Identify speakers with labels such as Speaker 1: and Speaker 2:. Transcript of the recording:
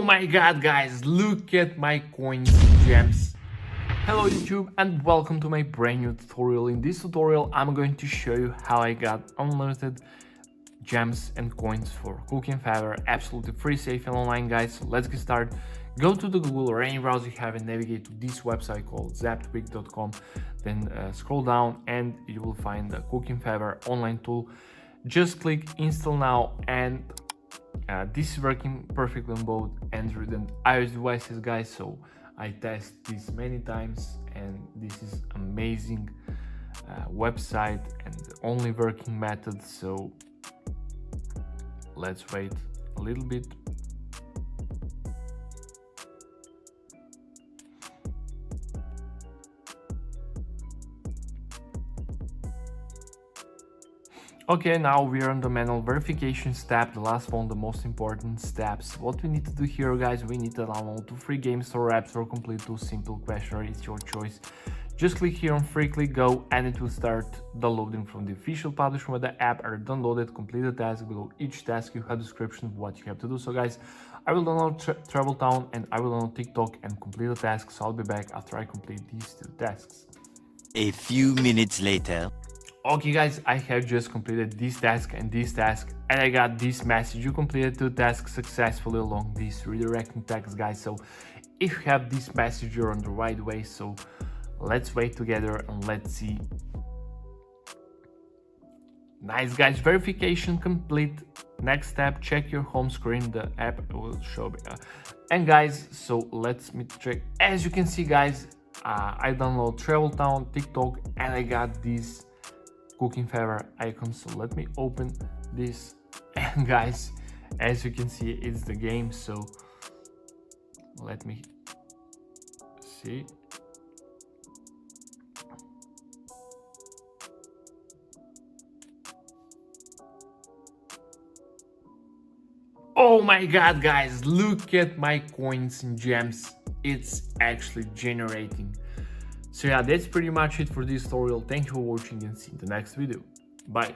Speaker 1: Oh my god, guys, look at my coins and gems. Hello YouTube and welcome to my brand new tutorial. In this tutorial I'm going to show you how I got unlimited gems and coins for Cooking Favor, absolutely free, safe and online, guys. So let's get started. Go to the Google or any browser you have and navigate to this website called zaptweak.com. Then scroll down and you will find the Cooking Favor online tool. Just click install now, and this is working perfectly on both Android and iOS devices, guys. So I test this many times and this is amazing website and the only working method. So let's wait a little bit. Okay, now we are on the manual verification step, the last one, the most important steps. What we need to do here, guys, we need to download 2 free game store apps or complete 2 simple questionnaires. It's your choice. Just click here on free, click go, and it will start downloading from the official publisher where the app are downloaded. Complete the task. Below each task you have description of what you have to do. So guys, I will download Travel Town and I will download TikTok and complete the task. So I'll be back after I complete these 2 tasks.
Speaker 2: A few minutes later.
Speaker 1: Okay guys, I have just completed this task and this task, and I got this message: you completed 2 tasks successfully along this redirecting text, guys. So if you have this message, you're on the right way. So let's wait together and let's see. Nice, guys, verification complete. Next step, check your home screen, the app will show me. And guys, so let's me check. As you can see, guys, I download Travel Town, TikTok, and I got this Cooking Favor icon. So let me open this, and guys, as you can see, it's the game. So let me see. Oh my god, guys, look at my coins and gems. It's actually generating. So yeah, that's pretty much it for this tutorial. Thank you for watching and see you in the next video. Bye.